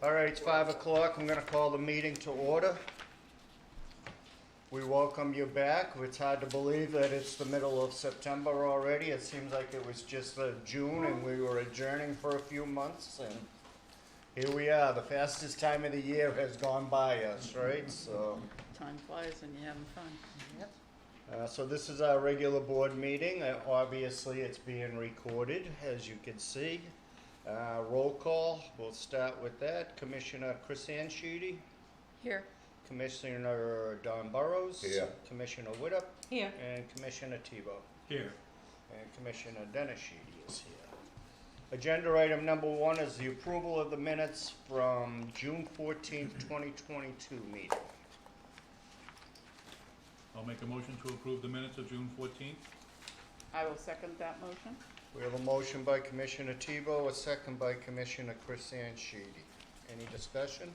All right, it's 5 o'clock. I'm gonna call the meeting to order. We welcome you back. It's hard to believe that it's the middle of September already. It seems like it was just June and we were adjourning for a few months, and here we are. The fastest time of the year has gone by us, right? So, Time flies when you're having fun. Yep. so this is our regular board meeting. Obviously, it's being recorded, as you can see. Roll call, we'll start with that. Commissioner Chris Ansheedy, Here. Commissioner Don Burrows. Here. Commissioner Widup, Here. and Commissioner Tebow. Here. And Commissioner Dennis Sheedy is here. Agenda item number 1 is the approval of the minutes from June 14th, 2022 meeting. I'll make a motion to approve the minutes of June 14th. I will second that motion. We have a motion by Commissioner Tebow, a second by Commissioner Chris Ansheedy. Any discussion?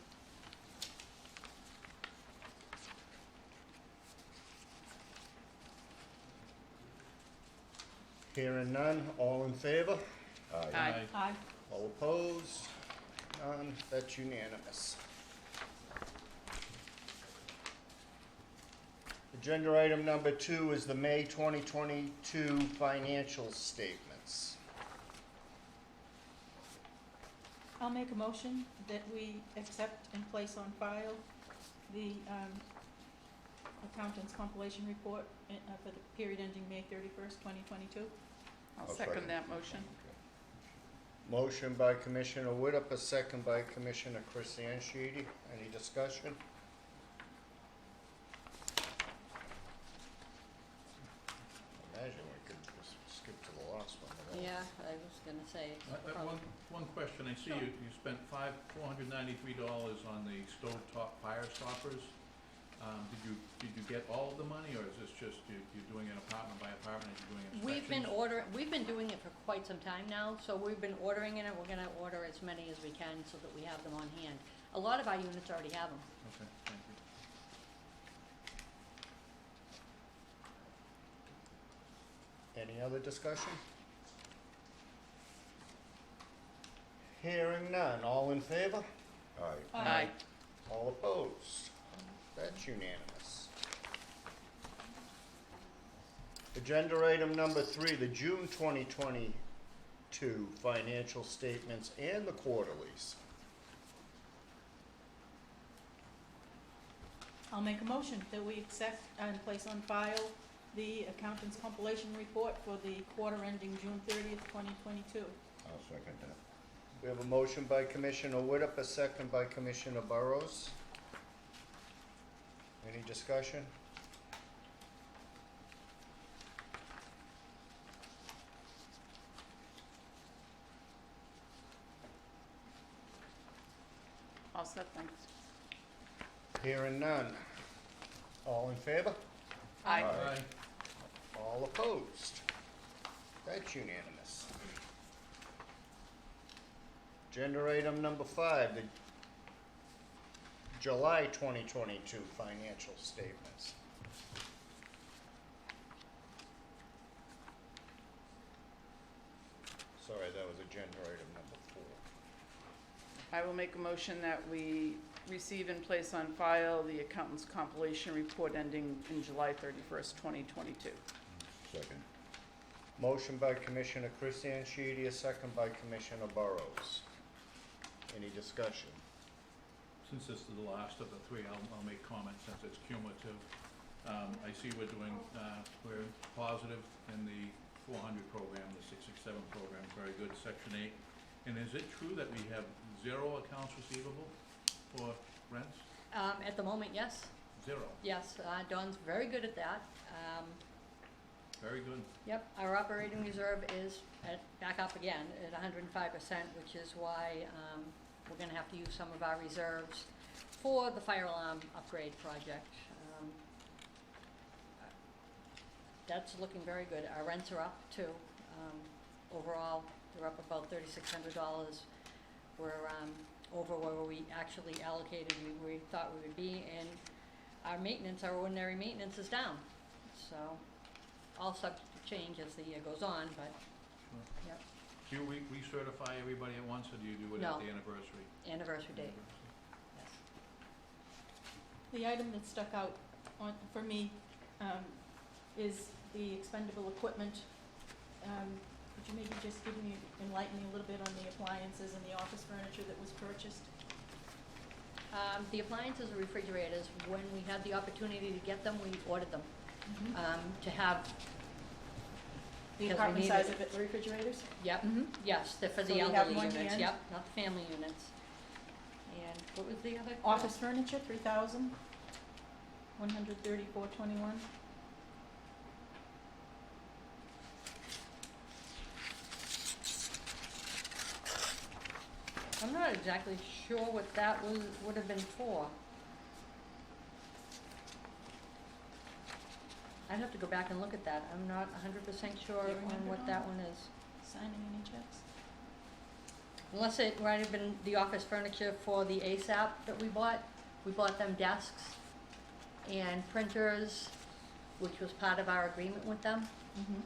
Hearing none, all in favor? Aye. Aye. All opposed? None, that's unanimous. Agenda item number 2 is the May 2022 financial statements. I'll make a motion that we accept and place on file the accountant's compilation report for the period ending May 31st, 2022. I'll second that motion. Motion by Commissioner Widup, a second by Commissioner Chris Ansheedy. Any discussion? Imagine we could just skip to the last one. Yeah, I was gonna say, One question, I see you spent $493 on the stovetop fire stoppers. Did you get all of the money, or is this just you're doing it apartment by apartment, you're doing inspections? we've been doing it for quite some time now, so we've been ordering it, and we're gonna order as many as we can so that we have them on hand. A lot of our units already have them. Okay, thank you. Any other discussion? Hearing none. All in favor? Aye. All opposed? That's unanimous. Agenda item number 3, the June 2022 financial statements and the quarterlies. I'll make a motion that we accept and place on file the accountant's compilation report for the quarter ending June 30th, 2022. I'll second that. We have a motion by Commissioner Widup, a second by Commissioner Burrows. Any discussion? All set, thanks. Hearing none. All in favor? Aye. All opposed? That's unanimous. Agenda item number 5, the July 2022 financial statements. Sorry, that was agenda item number 4. I will make a motion that we receive and place on file the accountant's compilation report ending in July 31st, 2022. Second. Motion by Commissioner Chris Ansheedy, a second by Commissioner Burrows. Any discussion? Since this is the last of the three, I'll make comments since it's cumulative. I see we're positive in the 400 program, the 667 program, very good, Section 8. And is it true that we have 0 accounts receivable for rents? At the moment, yes, 0. yes, Dawn's very good at that. Very good. Yep, our operating reserve is back up again at 105%, which is why we're gonna have to use some of our reserves for the fire alarm upgrade project. That's looking very good. Our rents are up too. Overall, they're up about $3,600. We're over where we actually allocated, we thought we would be, and our maintenance, our ordinary maintenance is down. So, all subject to change as the year goes on, but, Sure. yep. Do you recertify everybody at once, or do you do it No. at the anniversary? Anniversary date, yes. The item that stuck out for me is the expendable equipment. Could you maybe just enlighten me a little bit on the appliances and the office furniture that was purchased? The appliances and refrigerators, when we had the opportunity to get them, we ordered them, to have, The because we apartment needed size it. of the refrigerators? Yep, yes, they're for So the we have elderly one units, here? yep, not the family units. And what was the other? Office furniture, 3,000, 134.21. I'm not exactly sure what that would have been for. I'd have to go back and look at that. I'm not 100% sure Do you on remember, what Dawn? that one is. Signing any checks? Unless it might have been the office furniture for the ASAP that we bought. We bought them desks and printers, which was part of our agreement with them. Mm-hmm.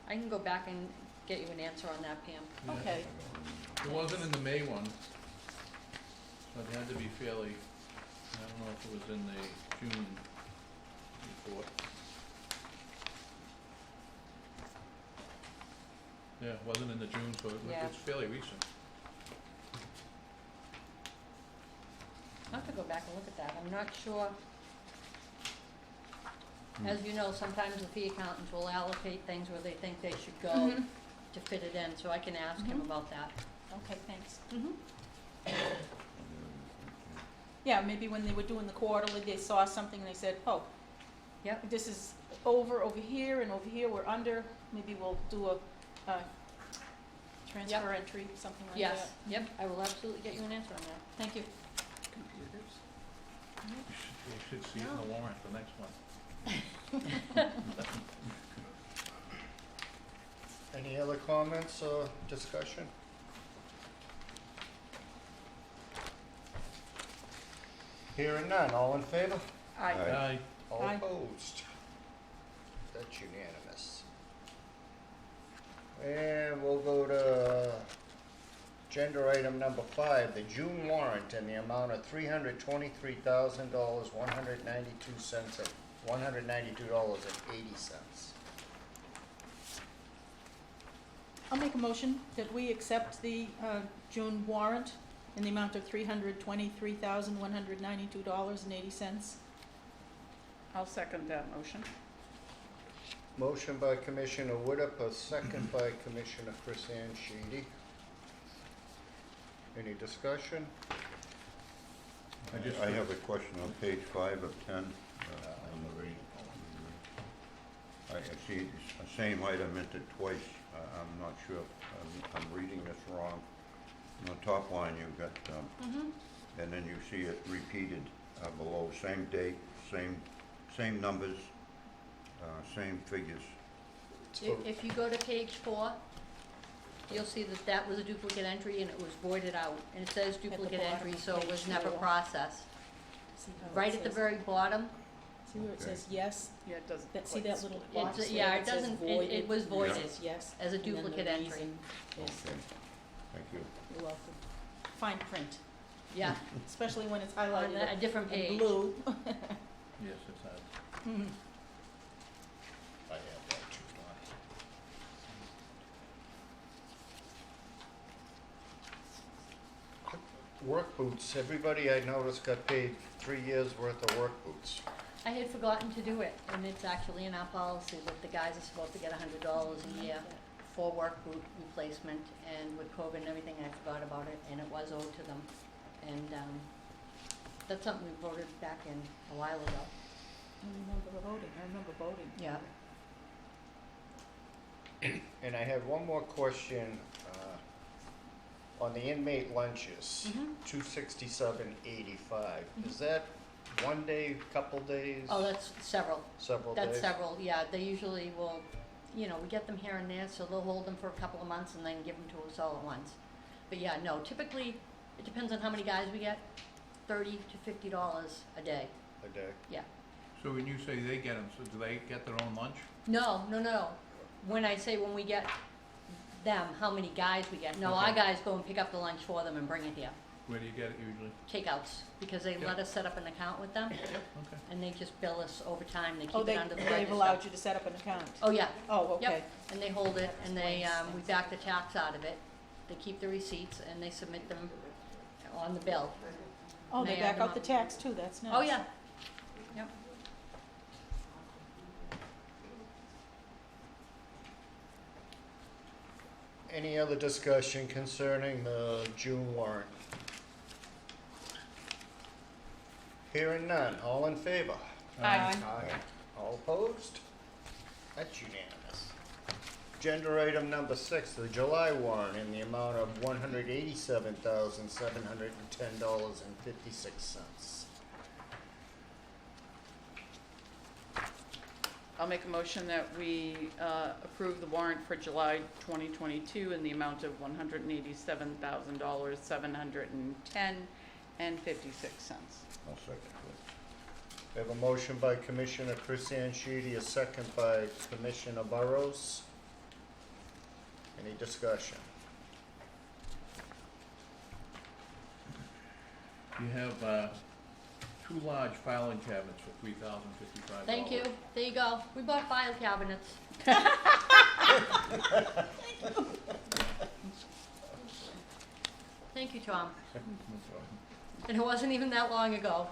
I can go back and get you an answer on that, Pam. Yeah. Okay. It wasn't in the May one, so it had to be fairly, I don't know if it was in the June report. Yeah, it wasn't in the June, so Yeah. it's fairly recent. I'll have to go back and look at that. I'm not sure. As you know, sometimes the fee accountants will allocate things where they think they should go Mhm. to fit it in, so I can ask him Mhm. about that. Okay, thanks. Mm-hmm. Yeah, maybe when they were doing the quarterly, they saw something and they said, oh, Yep. this is over here, and over here we're under, maybe we'll do a transfer entry, something like that. Yes, yep, I will absolutely get you an answer on that. Thank you. Computers. You should see it in the warrant, the next one. Any other comments or discussion? Hearing none, all in favor? Aye. Aye. All Aye. opposed? That's unanimous. And we'll go to agenda item number 5, the June warrant in the amount of $323,000, $192.80. I'll make a motion that we accept the June warrant in the amount of $323,192.80. I'll second that motion. Motion by Commissioner Woodruff, a second by Commissioner Chris Ann Sheedy. Any discussion? I I have a question on page 5 of 10. I see the same item entered twice. I'm not sure if I'm reading this wrong. On the top line, you've got, and then you see it repeated below, same date, same numbers, same figures. If you go to page 4, you'll see that that was a duplicate entry and it was voided out. And it says duplicate bottom entry, of so it was page never 4. processed. See how it Right at the says- very bottom, See where it Okay. says yes? Yeah, it doesn't See quite that little split. box It's- there yeah, that it says doesn't- it voided? was voided It says yes. as a and then the duplicate entry. reason is- Okay, thank you. You're welcome. Fine print, Yeah, especially when it's on highlighted a different in page. blue. Yes, it's had. I have that too, Don. Work boots, everybody I noticed got paid 3 years' worth of work boots. I had forgotten to do it, and it's actually in our policy that the guys are supposed to get $100 a year for work boot replacement, and with COVID and everything, I forgot about it, and it was owed to them. And that's something we voted back in a while ago. I remember voting. Yeah. And I have one more question on the inmate lunches, Mhm. $267.85. Is that one day, couple days? Oh, that's several. Several days? That's several, yeah. They usually will, we get them here and there, so they'll hold them for a couple of months and then give them to us all at once. But yeah, no, typically, it depends on how many guys we get, $30 to $50 a day, A day? yeah. So when you say they get them, so do they get their own lunch? No. when I say when we get them, how many guys we get. No, our Okay. guys go and pick up the lunch for them and bring it here. Where do you get it usually? Takeouts, because they let us set up an account with them, Okay. and they just bill us over time. They Oh, keep it under the they've register. allowed you to set up an account? Oh, yeah. Oh, Yep. okay. And they hold it, and they, Explains we things. back the tax out of it. They keep the receipts, and they submit them on the bill. Oh, they They back add them out the up. tax too, that's nice. Oh, yeah. Yep. Any other discussion concerning the June warrant? Hearing none, all in favor? Aye. All opposed? That's unanimous. Agenda item number 6, the July warrant in the amount of $187,710.56. I'll make a motion that we approve the warrant for July 2022 in the amount of $187,710.56. I'll second it. We have a motion by Commissioner Chris Sheedy, a second by Commissioner Burrows. Any discussion? You have, 2 large filing cabinets for $3,055. Thank you. There you go. We bought file cabinets. Thank you, Tom. No problem. And it wasn't even that long ago.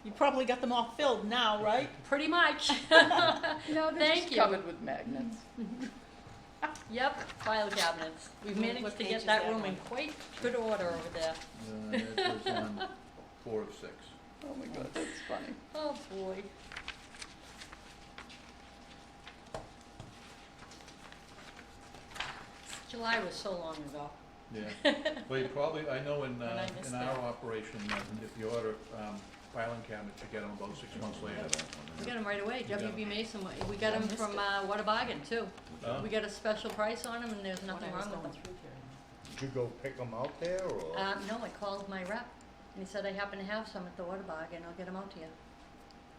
You probably got them all filled now, right? Pretty much. No, they're Thank just you. covered with magnets. Yep, file cabinets. We've What managed to page get is that that room on? in quite good order over there. It was on 4 of 6. Oh my God, that's funny. Oh, boy. July was so long ago. Yeah. Well, you probably, I know in, And I missed in that. our operation, if you order, filing cabinets, you get them about 6 months later. We got them right away. Yeah. WB Mason, we got them I missed from, it. What a Bargain, too. Oh. We got a special price on them, and there's nothing wrong with them. Did you go pick them out there, or? No, I called my rep, and he said, I happen to have some at the Water Bargain, I'll get them out to you.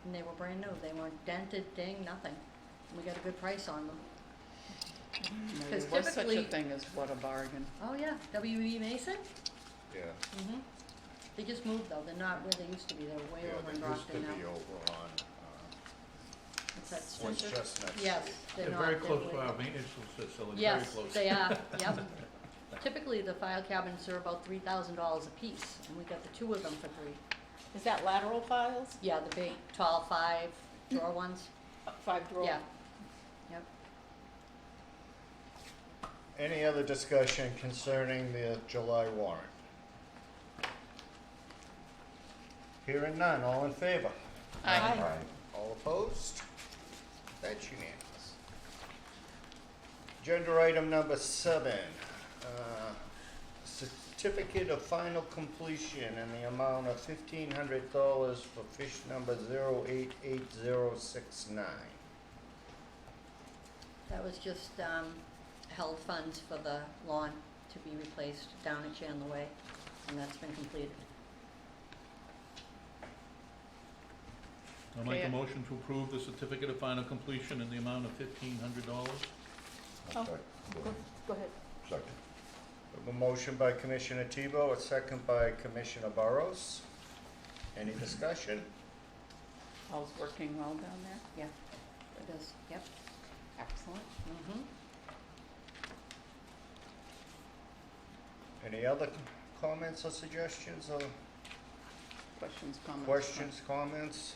And they were brand new, they weren't dented, ding, nothing. And we got a good price on them. No, Because there was such a typically- thing as what a bargain. Oh, yeah, WB Mason? Yeah, Mm-hmm. They just moved, though, they're not where they used to be, they're way yeah, over in they used to Brockton be now. over on, What's that, West Spencer? Chestnut Street. Yes, They're they're not. very they're close to way- our maintenance facility, very Yes, close. they are, yep. Typically, the file cabinets are about $3,000 a piece, and we got the 2 of them for 3. Is that lateral files? Yeah, the big, tall 5-drawer ones, 5 drawer? yeah. Yep. Any other discussion concerning the July warrant? Hearing none, all in favor? Aye. Aye. All opposed? That's unanimous. Agenda item number 7, certificate of final completion in the amount of $1,500 for fish number 088069. That was just held funds for the lawn to be replaced down at Chandler Way, and that's been completed. I'll make Okay. a motion to approve the certificate of final completion in the amount of $1,500. Oh. I'll Go ahead. second. We have a motion by Commissioner Tebow, a second by Commissioner Burrows. Any discussion? All's working well down there? Yeah, it does, yep. Excellent. Mm-hmm. Any other comments or suggestions or Questions, comments? questions, comments?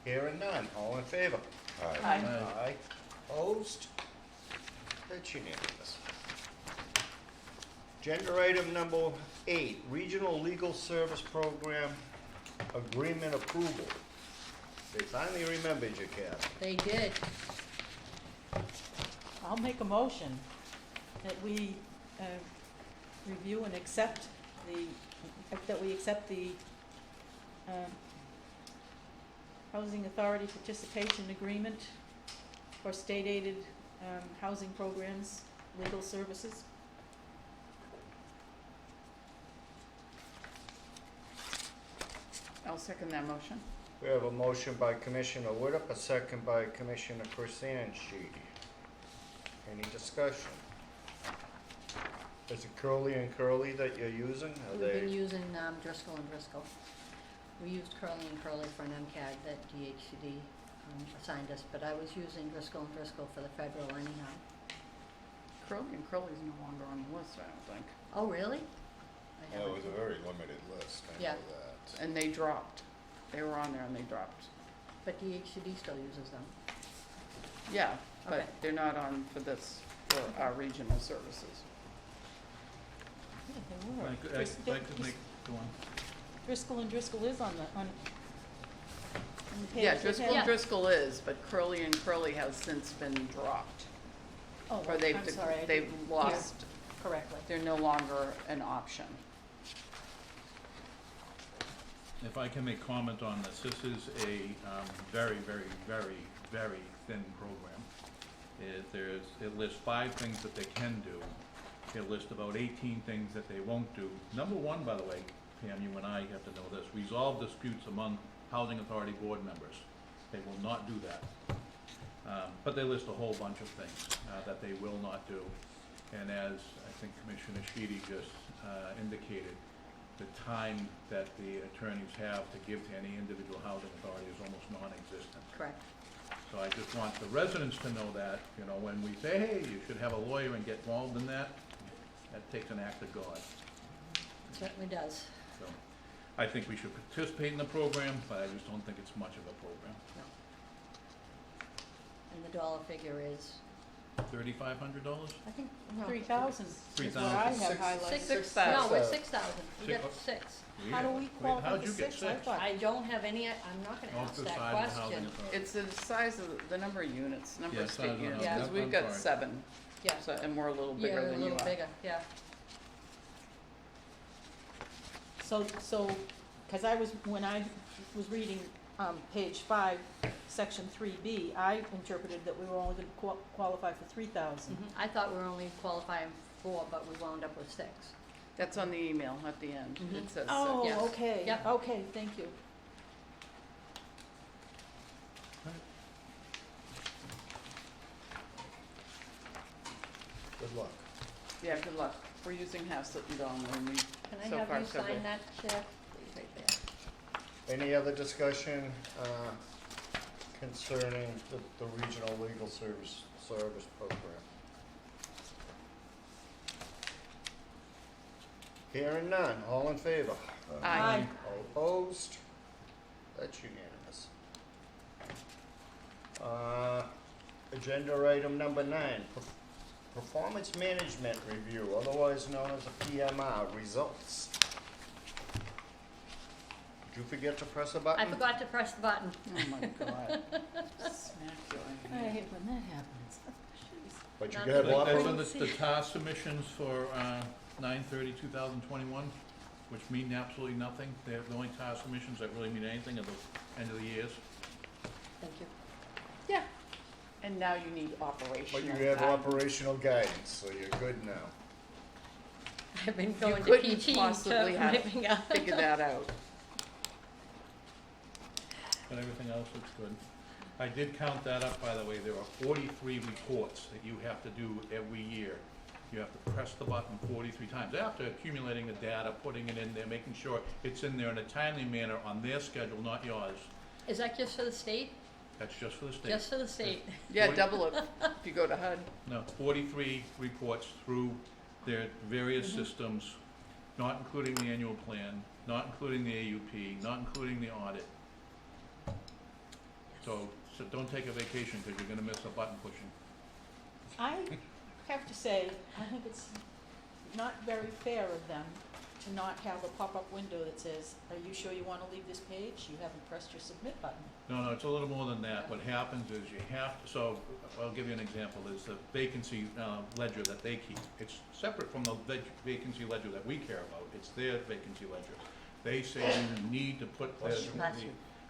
Hearing none, all in favor? Aye. Aye. Aye. Opposed? That's unanimous. Agenda item number 8, Regional Legal Service Program Agreement Approval. They finally remembered you, Kathy. They did. I'll make a motion that we review and accept the Housing Authority Participation Agreement for state-aided housing programs, legal services. I'll second that motion. We have a motion by Commissioner Widdop, a second by Commissioner Sheedy. Any discussion? Is it Curly and Curly that you're using? Are We've been they, using Driscoll and Driscoll. We used Curly and Curly for an MCAD that DHCD assigned us, but I was using Driscoll and Driscoll for the federal anyhow. Curly and Curly's no longer on the list, I don't think. Oh, really? I Well, it was haven't- a very limited list, I Yeah. know that. And they dropped. They were on there and they dropped. But DHCD still uses them. Yeah, but Okay. they're not on for this, for our regional services. Yeah, they were. I could make, go on. Driscoll and Driscoll is on the page. Yeah, that Driscoll has- and Driscoll is, but Curly and Curly has since been dropped. Oh, Or they've, I'm sorry, I they've didn't lost, hear correctly. they're no longer an option. If I can make comment on this, this is a very, very, very, very thin program. It lists 5 things that they can do. It lists about 18 things that they won't do. Number 1, by the way, Pam, you and I have to know this, resolve disputes among housing authority board members. They will not do that. But they list a whole bunch of things that they will not do. And as I think Commissioner Sheedy just indicated, the time that the attorneys have to give to any individual housing authority is almost non-existent. Correct. So I just want the residents to know that, you know, when we say, hey, you should have a lawyer and get involved in that, that takes an act of God. Certainly does. So I think we should participate in the program, but I just don't think it's much of a program. No. And the dollar figure is, $3,500? I think, no. 3,000 is what I have highlighted. Six, 6,000. no, we're 6,000. We Six- got 6. How do we qualify How'd for you get 6? I 6? thought, I don't have any, I'm not gonna Off ask the that side of the housing question. authority. It's the size of the number of units, number Yeah, of size state of the units, house. because Yeah, we've got I'm sorry. 7, Yeah, so, and we're a little yeah, bigger a than you little are. bigger, yeah. so, because I was, when I was reading page 5, section 3B, I interpreted that we were only going to qualify for 3,000. I thought we were only qualifying 4, but we wound up with 6. That's on the email at the end. Mhm. It says Oh, Yes. okay, Yep. okay, thank you. good luck. Yeah, good luck. We're using Haslett and Dong, and we, Can I so have far you so good. sign that, Chair? Please, right there. Any other discussion concerning the regional legal service program? Hearing none, all in favor? Aye. All opposed? That's unanimous. Agenda item number 9, performance management review, otherwise known as a PMR, results. Did you forget to press a button? I forgot to press the button. Oh my God. Smack you in I here. hate when that happens. But you Not got really. one. Those are the task submissions for 9/30/2021, which mean absolutely nothing. They're the only task submissions that really mean anything at the end of the years. Thank you. Yeah. And now you need operational. But you have guidance. operational guidance, so you're good now. I've been going to couldn't PT possibly to have maybe, Figure that out. But everything else looks good. I did count that up, by the way. There are 43 reports that you have to do every year. You have to press the button 43 times. After accumulating the data, putting it in there, making sure it's in there in a timely manner on their schedule, not yours. Is that just for the state? That's just for the state. Just for the state? Yeah, Forty- double it if you go to HUD. No, 43 reports through their various systems, not including the annual plan, not including the AUP, not including the audit. So don't take a vacation because you're gonna miss a button pushing. I have to say, I think it's not very fair of them to not have a pop-up window that says, are you sure you want to leave this page? You haven't pressed your submit button. No, it's a little more than that. What happens is you have, so I'll give you an example. There's the vacancy ledger that they keep. It's separate from the vacancy ledger that we care about. It's their vacancy ledger. They say you need to put Bless you.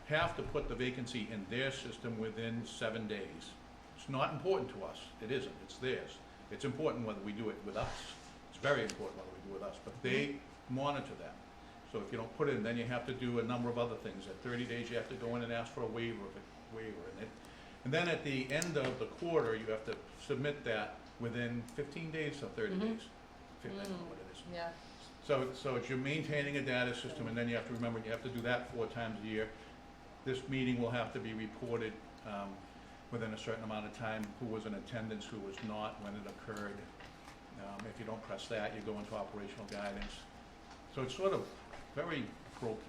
have to put the vacancy in their system within 7 days. It's not important to us. It isn't. It's theirs. It's important whether we do it with us. It's very important whether we do it with us, but they monitor that. So if you don't put it in, then you have to do a number of other things. At 30 days, you have to go in and ask for a waiver. And then at the end of the quarter, you have to submit that within 15 days or 30 Mhm. days. I don't know what it is. Yeah, So it's you're maintaining a data system, and then you have to remember, you have to do that 4 times a year. This meeting will have to be reported within a certain amount of time, who was in attendance, who was not, when it occurred. If you don't press that, you go into operational guidance. So it's sort of very parochial,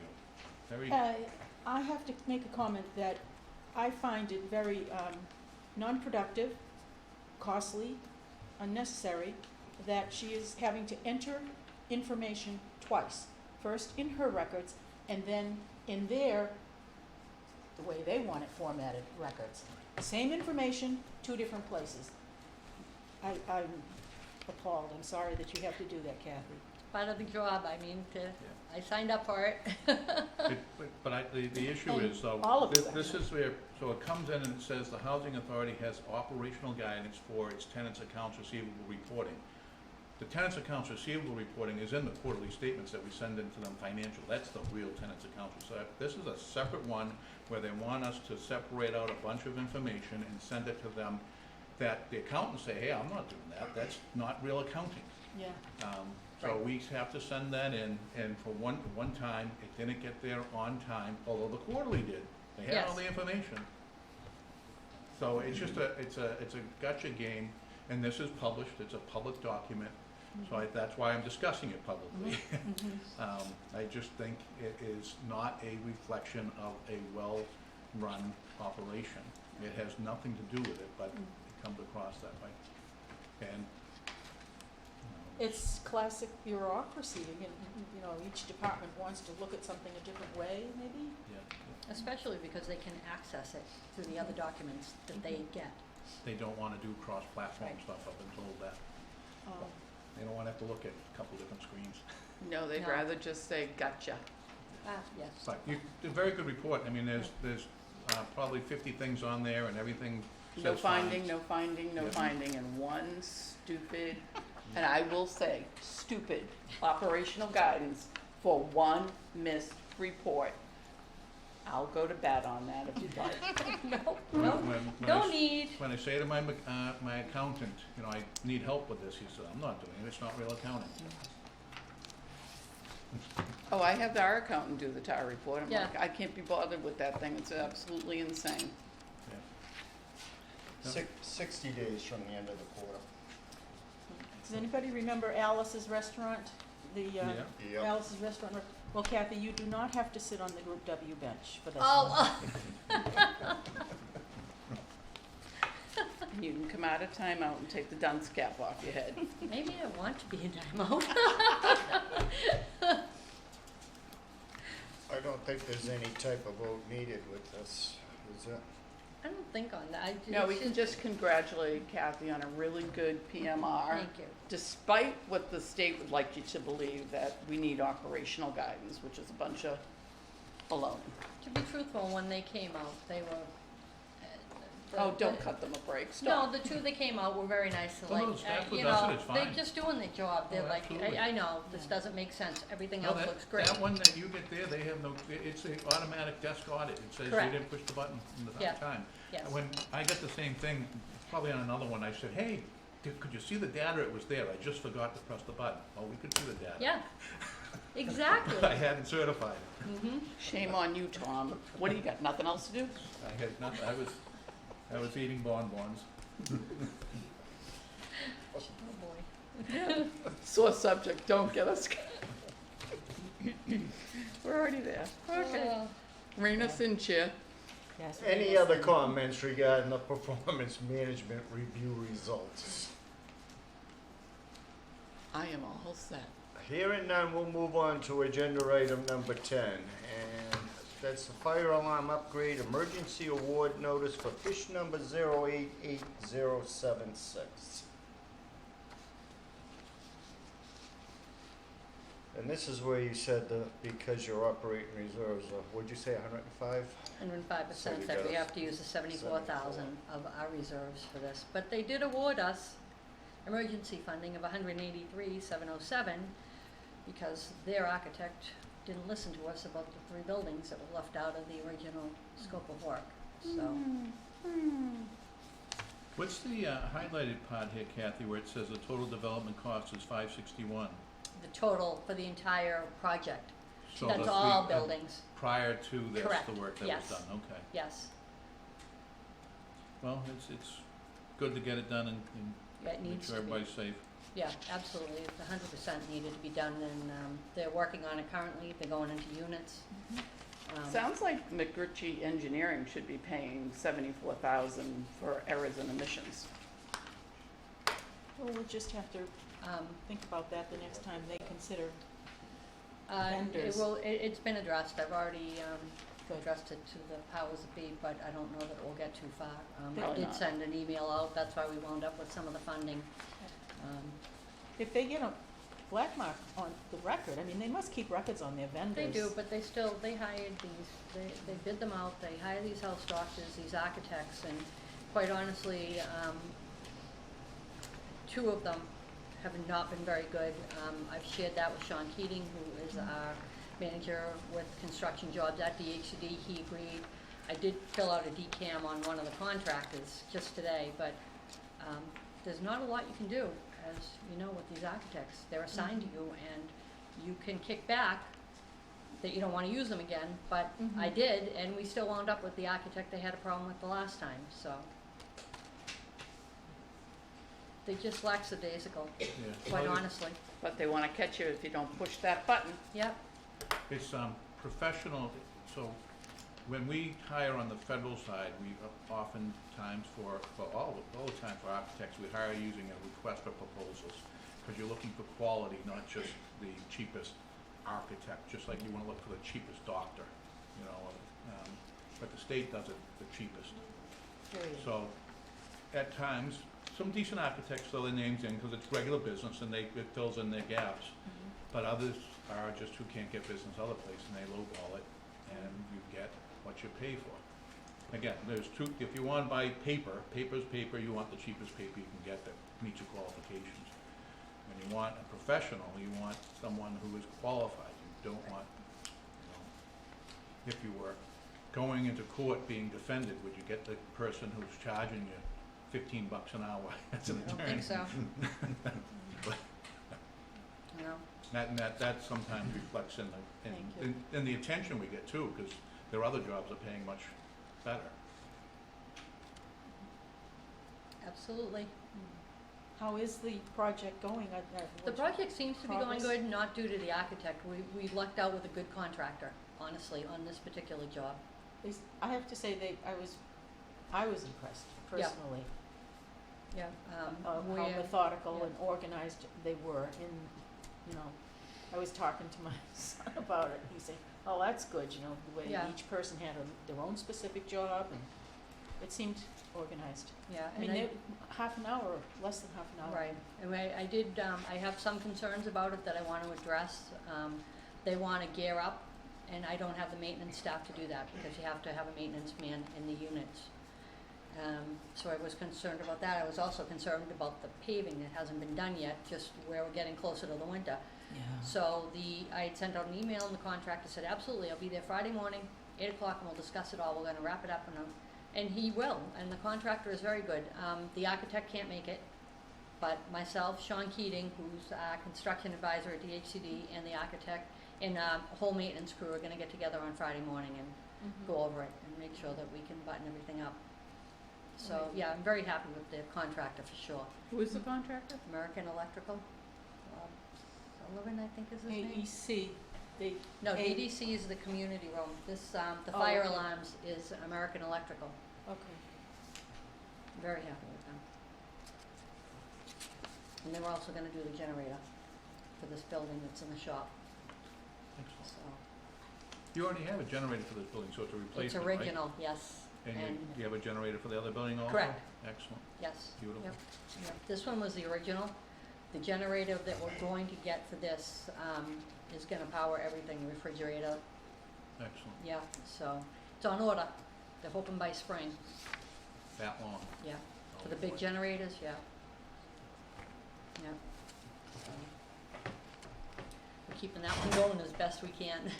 very, I have to make a comment that I find it very non-productive, costly, unnecessary, that she is having to enter information twice. First in her records, and then in their, the way they want it formatted, records. Same information, 2 different places. I'm appalled. I'm sorry that you have to do that, Kathy. part of the job, I mean, I signed up for it. the issue And is, though, all of this, it. this is where, so it comes in and it says the housing authority has operational guidance for its tenants' accounts receivable reporting. The tenants' accounts receivable reporting is in the quarterly statements that we send into them financial, that's the real tenants' accounts receivable. This is a separate one where they want us to separate out a bunch of information and send it to them, that the accountants say, hey, I'm not doing that, that's not real accounting. Yeah. So Right. we have to send that in, and for one time, it didn't get there on time, although the quarterly did. They had all Yes. the information. So it's just it's a gotcha game, and this is published, it's a public document, so that's why I'm discussing it publicly. I just think it is not a reflection of a well-run operation. It has nothing to do with it, but it comes across that way. And It's classic bureaucracy, and, each department wants to look at something a different way, maybe? Especially because they can access it through the other documents that they get. they don't wanna do cross-platform Right. stuff, I've been told that. Um, They don't wanna have to look at a couple different screens. No, they'd No. rather just say, gotcha. Yes. But you, a very good report, I mean, there's probably 50 things on there and everything says No finding, fines. no finding, no Yeah. finding, and one stupid, and I will say, stupid operational guidance for one missed report. I'll go to bat on that if you'd like. No, When- no, when I no s- need. When I say to my accountant, I need help with this, he said, I'm not doing it, it's not real accounting. Oh, I have our accountant do the TAR report. I'm Yeah. like, I can't be bothered with that thing. It's absolutely insane. Yeah. 60 days from the end of the quarter. Does anybody remember Alice's restaurant? The, Yeah. Yep. Alice's restaurant? Well, Kathy, you do not have to sit on the Group W bench for this one. Oh, You can come out of timeout and take the dunce cap off your head. maybe I want to be in timeout. I don't think there's any type of vote needed with this, is there? I don't think on that. No, we can just congratulate Kathy on a really good PMR. Thank you. Despite what the state would like you to believe, that we need operational guidance, which is a bunch of baloney. To be truthful, when they came out, they were. Oh, don't cut them a break, No, stop. the 2 that came out were very nice, and Oh, no, like, the staff you with us, know, it's they're fine. just doing their job. They're Oh, like, absolutely. I know, this doesn't make sense. Everything No, else that- looks great. That one that you get there, they have no, it's an automatic desk audit, it says you Correct. didn't push the button in the Yeah. time. Yes. When I got the same thing, probably on another one, I said, hey, could you see the data? It was there, I just forgot to press the button. Oh, we could see the data. Yeah, exactly. I hadn't certified it. Mm-hmm. Shame on you, Tom. What do you got, nothing else to do? I had nothing, I was eating bonbons. Oh, boy. Sore subject, don't get us. We're already there. Okay. Rein us in, Chair. Yes, Any other comments regarding the performance management review results? I am all set. Hearing none, we'll move on to agenda item number 10, and that's the fire alarm upgrade emergency award notice for fish number 088076. And this is where you said that because your operating reserves are, what'd you say, 105? 105%, So you that we got have to use the 74,000 of our reserves for this. But they did award us emergency funding of 183,707 because their architect didn't listen to us about the 3 buildings that were left out of the original scope of work. So What's the highlighted part here, Kathy, where it says the total development cost is $561? The total for the entire project. So That's the all three- buildings, Prior to this, Correct, the work that yes. was done, okay. yes. Well, it's good to get it done and Yeah, it make needs sure to be. everybody's safe. Yeah, absolutely, it's 100% needed to be done, and they're working on it currently, they're going into units. Sounds like McRitchie Engineering should be paying $74,000 for errors and omissions. Well, we'll just have to think about that the next time they consider. It Vendors. it's been addressed, I've already Good. addressed it to the powers that be, but I don't know that it will get too far. I Probably did not. send an email out, that's why we wound up with some of the funding. If they get a black mark on the record, I mean, they must keep records on their vendors. They do, but they hired they bid them out, they hire these house doctors, these architects, and quite honestly, two of them have not been very good. I've shared that with Sean Keating, who is our manager with construction jobs at DHCD, he agreed. I did fill out a DCAM on one of the contractors just today, but, there's not a lot you can do, as you know, with these architects. They're assigned to you, and you can kick back that you don't wanna use them again, but I Mhm. did, and we still wound up with the architect they had a problem with the last time, so. They just lackadaisical, Yeah. quite Well, honestly. But they wanna catch you if you don't push that button. Yep, It's professional, so when we hire on the federal side, we oftentimes for all the time for architects, we hire using a request for proposals. Because you're looking for quality, not just the cheapest architect, just like you wanna look for the cheapest doctor, you know. But the state does it the cheapest. Period. So, at times, some decent architects throw their names in because it's regular business and it fills in their gaps. But others are just who can't get business other places and they lowball it and you get what you pay for. Again, there's two, if you want to buy paper's paper, you want the cheapest paper you can get that meets your qualifications. When you want a professional, you want someone who is qualified. You don't want, you know, if you were going into court being defended, would you get the person who's charging you $15 an hour as an I don't attorney? think so. You know, That sometimes reflects in Thank you. in the attention we get too, because there are other jobs that are paying much better. absolutely. How is the project going? The project seems to be going Progress? good, not due to the architect. We lucked out with a good contractor, honestly, on this particular job. I have to say, I was impressed Yeah. personally, Yeah, of how we're- methodical yeah. and organized they were in, you know, I was talking to my son about it, he said, oh, that's good, you know, the way Yeah. each person had their own specific job, and it seemed organized. yeah. I mean, and they, half an hour, less than half an hour. Right, and I did, I have some concerns about it that I want to address. They want to gear up, and I don't have the maintenance staff to do that, because you have to have a maintenance man in the units. So I was concerned about that. I was also concerned about the paving that hasn't been done yet, just where we're getting closer to the winter. Yeah. So I had sent out an email, and the contractor said, absolutely, I'll be there Friday morning, 8 o'clock, and we'll discuss it all. We're gonna wrap it up, and he will, and the contractor is very good. The architect can't make it, but myself, Sean Keating, who's our construction advisor at DHCD, and the architect, and a whole maintenance crew are gonna get together on Friday morning and Mhm. go over it and make sure that we can button everything up. So, Right. yeah, I'm very happy with the contractor for sure. Who is the contractor? American Electrical, Sullivan, I think is his name. AEC, they. No, A- DDC is the community room. This, the Oh, fire okay. alarms is American Electrical. Okay. Very happy with them. And they were also gonna do the generator for this building that's in the shop, Excellent. so. You already have a generator for this building, so it's a It's replacement, right? original, yes, And and- you have a generator for the other building also? Correct. Excellent, yes. beautiful. Yep. Yep. This one was the original. The generator that we're going to get for this, is gonna power everything, refrigerator, Excellent, yeah, so, it's on order. They're hoping by spring, that long. yeah, Oh, for the big boy. generators, yeah. Yeah. So, we're keeping that one going as best we can.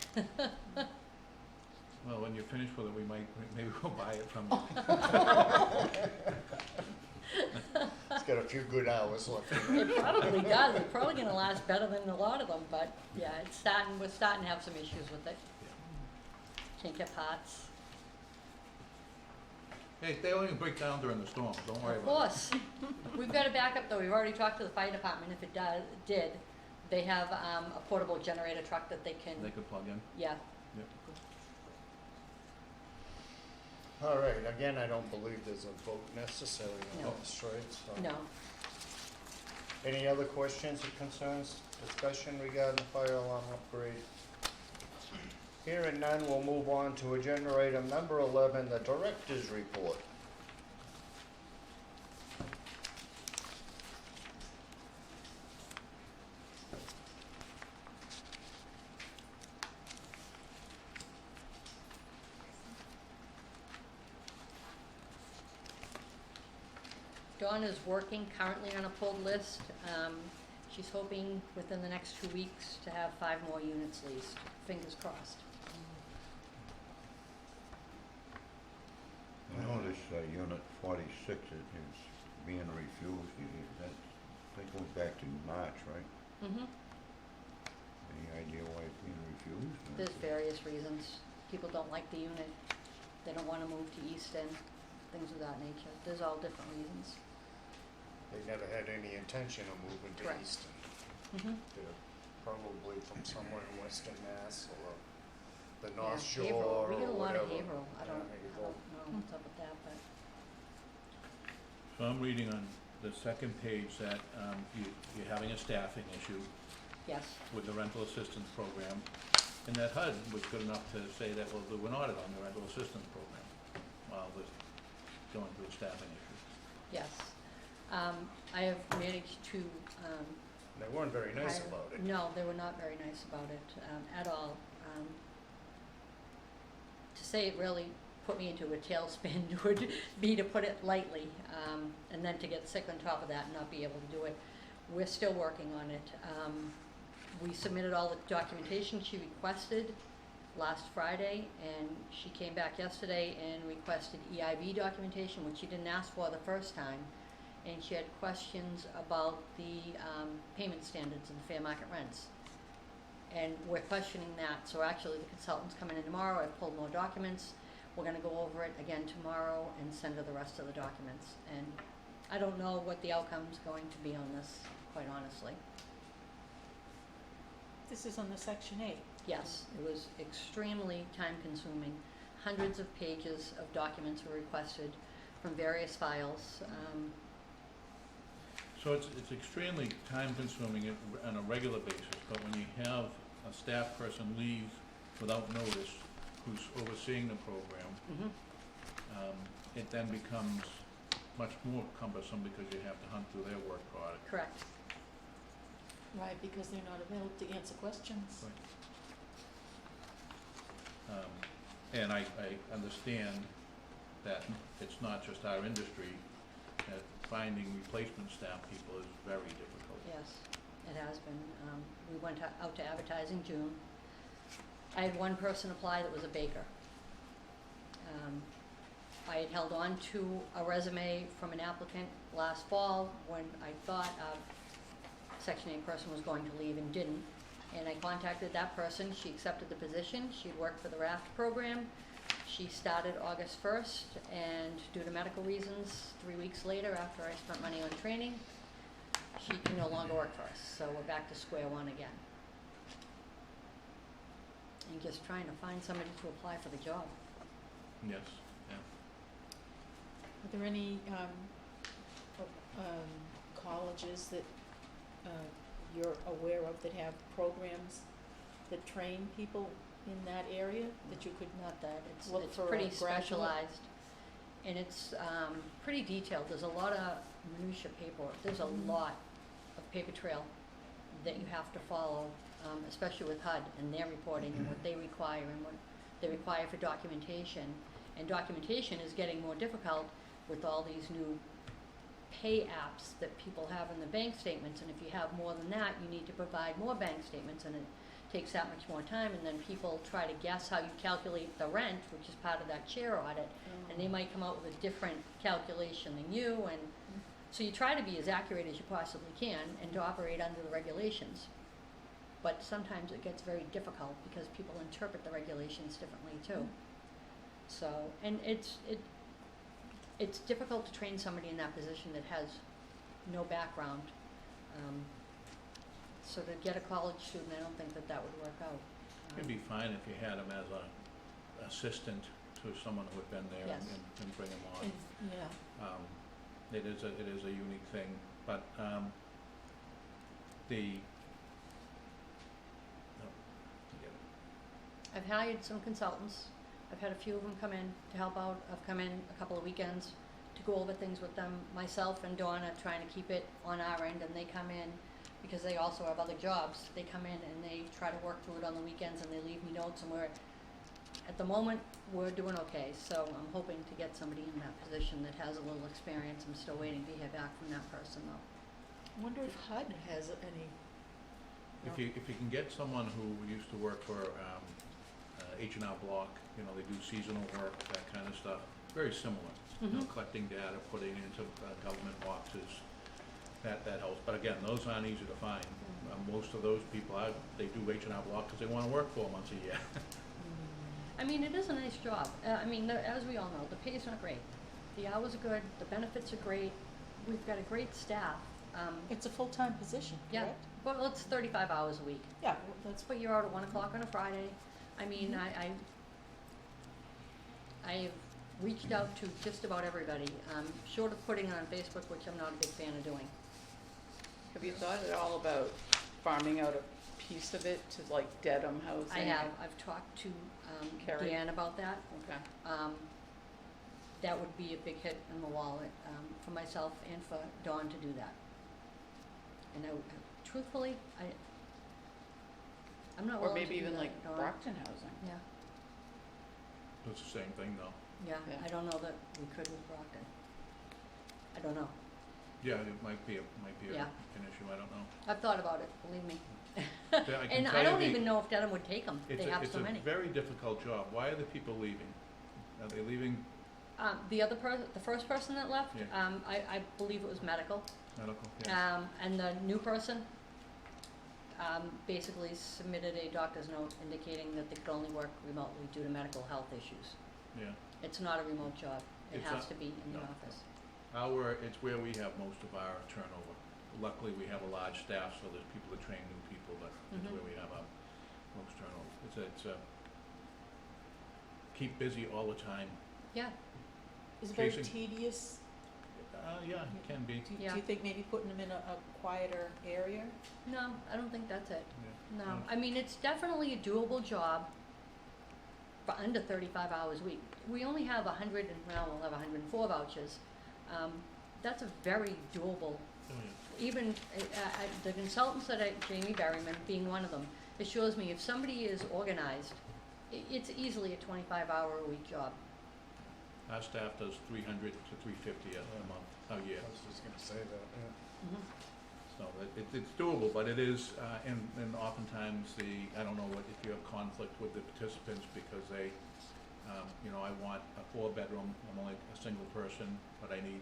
Well, when you're finished with it, maybe we'll buy it from you. got a few good hours left in it. It probably does, it's probably gonna last better than a lot of them, but yeah, we're starting to have some issues with it. Can't get parts. Hey, they only break down during the storm, don't worry Of about it. course. We've got a backup though, we've already talked to the fire department, if it did, they have, a portable generator truck that they can, They could plug in. yeah. Yep. All right, again, I don't believe there's a vote necessary on No. this, right? So- No, Any other questions or concerns, discussion regarding the fire alarm upgrade? Hearing none, we'll move on to agenda item number 11, the director's report. Dawn is working currently on a pulled list. She's hoping within the next 2 weeks to have 5 more units leased, fingers crossed. I know this unit 46 is being refused. That goes back to March, right? Mm-hmm. Any idea why it's being refused? or- There's various reasons. People don't like the unit, they don't wanna move to Easton, things of that nature. There's all different reasons. They never had any intention of moving to Correct. Easton. Mm-hmm. They're probably from somewhere in Western Mass or the North Yeah, Shore or We get a lot of whatever. Haverhill. I don't Yeah, know what's up with that, but So I'm reading on the second page that, you're having a staffing issue yes, with the rental assistance program. And that HUD was good enough to say that, well, they were not on the rental assistance program while they're going through a staffing issue. yes. I have managed to, They weren't very nice hire- about it. No, they were not very nice about it, at all. To say it really put me into a tailspin would be to put it lightly, and then to get sick on top of that and not be able to do it. We're still working on it. We submitted all the documentation she requested last Friday, and she came back yesterday and requested EIB documentation, which she didn't ask for the first time. And she had questions about the, payment standards and fair market rents. And we're questioning that, so actually the consultant's coming in tomorrow, I've pulled more documents, we're gonna go over it again tomorrow and send her the rest of the documents. And I don't know what the outcome's going to be on this, quite honestly. This is on the Section 8. Yes, it was extremely time consuming, hundreds of pages of documents were requested from various files, So it's extremely time consuming on a regular basis, but when you have a staff person leave without notice, who's overseeing the program, it then becomes much more cumbersome because you have to hunt through their work product. correct. Right, because they're not available to answer questions. And I understand that it's not just our industry, that finding replacement staff people is very difficult. Yes, it has been. We went out to advertise in June. I had one person apply that was a baker. I had held on to a resume from an applicant last fall when I thought a Section 8 person was going to leave and didn't. And I contacted that person, she accepted the position, she'd worked for the RAFT program. She started August 1st, and due to medical reasons, 3 weeks later, after I spent money on training, she can no longer work for us, so we're back to square one again. And just trying to find somebody to apply for the job. Yes, yeah. Are there any colleges that you're aware of that have programs that train people in that area that you could Not that, look it's for a pretty graduate? specialized, and it's, pretty detailed, there's a lot of minutia paperwork, there's a lot of paper trail that you have to follow, especially with HUD and their reporting and what they require and what they require for documentation. And documentation is getting more difficult with all these new pay apps that people have in the bank statements, and if you have more than that, you need to provide more bank statements, and it takes that much more time, and then people try to guess how you calculate the rent, which is part of that chair audit, and they might come out with a different calculation than you, and So you try to be as accurate as you possibly can and to operate under the regulations. But sometimes it gets very difficult because people interpret the regulations differently too. So, and it's difficult to train somebody in that position that has no background. So to get a college student, I don't think that would work out. It'd be fine if you had him as a assistant to someone who had been there Yes. and bring him on. Yeah. It is a unique thing, but, forget it. I've hired some consultants. I've had a few of them come in to help out. I've come in a couple of weekends to go over things with them. Myself and Dawn are trying to keep it on our end, and they come in because they also have other jobs. They come in and they try to work through it on the weekends, and they leave me notes, and at the moment, we're doing okay. So I'm hoping to get somebody in that position that has a little experience. I'm still waiting to hear back from that person though. I wonder if HUD has any. If you can get someone who used to work for H&R Block, you know, they do seasonal work, that kind of stuff, very similar. You know, collecting data, putting it into government boxes, that helps. But again, those aren't easy to find. Most of those people, they do H&R Block because they want to work 4 months a year. I mean, it is a nice job. I mean, as we all know, the pay's not great. The hours are good, the benefits are great, we've got a great staff. It's a full-time position, Yeah, correct? well, it's 35 hours a week. Yeah, well, that's, But you're out at 1 o'clock on a Friday. I mean, Mhm. I've reached out to just about everybody, short of putting it on Facebook, which I'm not a big fan of doing. Have you thought at all about farming out a piece of it to like Dedham housing? I have, I've talked to Carrie? Dan about that. Okay. That would be a big hit in the wallet for myself and for Dawn to do that. And truthfully, I'm not Or willing to maybe do even that, like Dawn. Brockton housing. Yeah, It's the same thing though. yeah, Yeah. I don't know that we could with Brockton. I don't know. Yeah, it might be Yeah. an issue, I don't know. I've thought about it, believe me. Yeah, I can And tell I you don't the- even know if Dedham would take them, they have so many. It's a very difficult job. Why are the people leaving? Are they leaving The first person that left, Yeah. I believe it was medical. medical? Yeah. And the new person, basically submitted a doctor's note indicating that they could only work remotely due to medical health issues. Yeah. It's not a remote job, it It's has not- to be in the no. office. It's where we have most of our turnover. Luckily, we have a large staff, so there's people that train new people, but it's Mhm. where we have our most turnover. It's keep busy all the time. Yeah, is it very Chasing- tedious? Yeah, it can be. Do Yeah. you think maybe putting them in a quieter area? no, I don't think that's it, Yeah. no. I mean, it's definitely a doable job for under 35 hours a week. We only have we'll have 104 vouchers. That's a very doable. Oh, yeah. Even the consultants Jamie Berryman being one of them, it shows me if somebody is organized, it's easily a 25-hour-a-week job. Our staff does 300 to 350 a month, a year. I was just gonna say that, yeah. So it's doable, but it is, and oftentimes I don't know if you have conflict with the participants because they, I want a 4-bedroom, I'm only a single person, but I need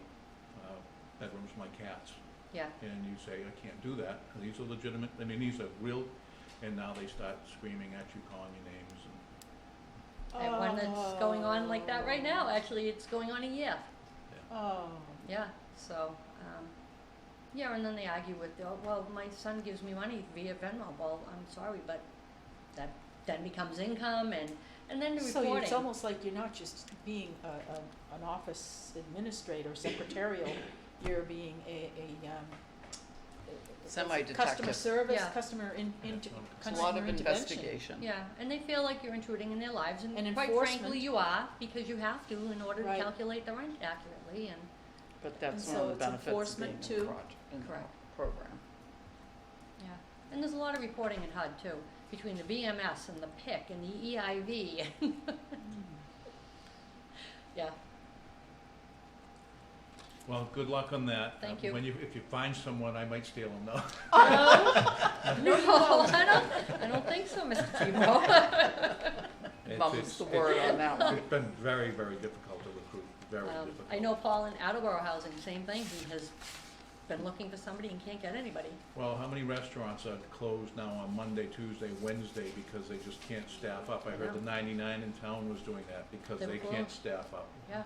bedrooms for my cats. Yeah, And you say, I can't do that, and these are legitimate, I mean, these are real, and now they start screaming at you, calling you names, and, and one that's going on like that right now, actually, it's going on a year. Oh, Yeah, so, yeah, and then they argue with, well, my son gives me money via Venmo. Well, I'm sorry, but that then becomes income and then the so reporting. it's almost like you're not just being an office administrator, secretarial, you're being a Semi-detective. customer service, Yeah. customer It's a customer lot of intervention. investigation. Yeah, and they feel like you're intruding in their lives, and And quite enforcement. frankly, you are, because you have to in order to Right. calculate the rent accurately, and, But that's And one so of the it's benefits of being enforcement too? in the Correct. program. yeah. And there's a lot of reporting in HUD too, between the BMS and the PIC and the EIV. Yeah, well, good luck on that. Thank you. If you find someone, I might steal them, though. no, I don't think so, Mr. Tebow. It's- Mum's it's- the word on that one. It's been very, very difficult to recruit very difficult. I know Paul in Attleboro Housing, same thing, he has been looking for somebody and can't get anybody. Well, how many restaurants are closed now on Monday, Tuesday, Wednesday because they just can't staff up? I heard the 99 in town was doing that because They were they can't closed. staff up. Yeah,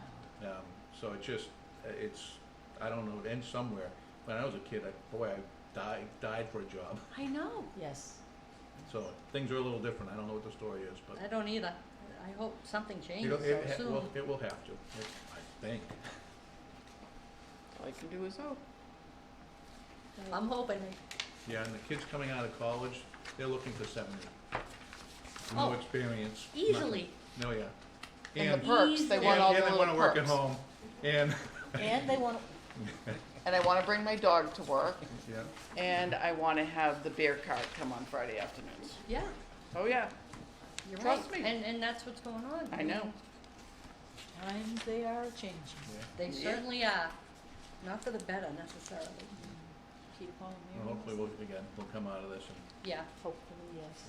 So it just, it's, I don't know, it ends somewhere. When I was a kid, I died for a job. I know. Yes. So things are a little different. I don't know what the story is, but I don't either. I hope something changes it'll, so soon. it will have to, I think. All I can do is hope. I'm hoping. Yeah, and the kids coming out of college, they're looking for 70. No Oh, experience. easily. No, yeah. And the perks, they want all the And they little wanna work at perks. home, and, And they want, And I wanna bring my dog to work, yeah. and I wanna have the beer cart come on Friday afternoons. Yeah, Oh, yeah, you're Trust right. me. And that's what's going on. I know. times they are changing. They Yeah. certainly are. Not for the better necessarily. Keep on Well, hopefully we'll come out of this and Yeah, Hopefully, yes.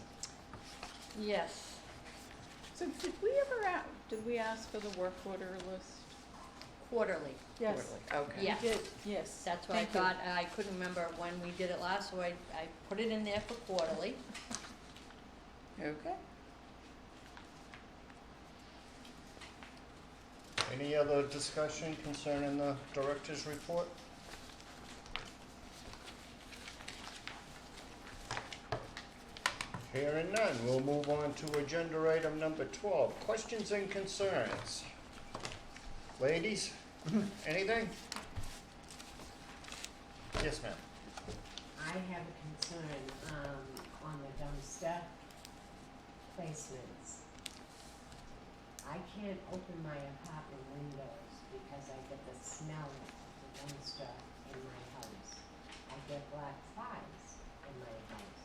yes. So did we ask for the work order list? Quarterly. Yes, Quarterly, okay. Yeah. we did, yes. That's what I Thank you. thought. I couldn't remember when we did it last, so I put it in there for quarterly. Okay. Any other discussion concerning the director's report? Hearing none, we'll move on to agenda item number 12, questions and concerns. Ladies, anything? Yes, ma'am. I have a concern, on the dumpster placements. I can't open my apartment windows because I get the smell of the dumpster in my house. I get black flies in my house.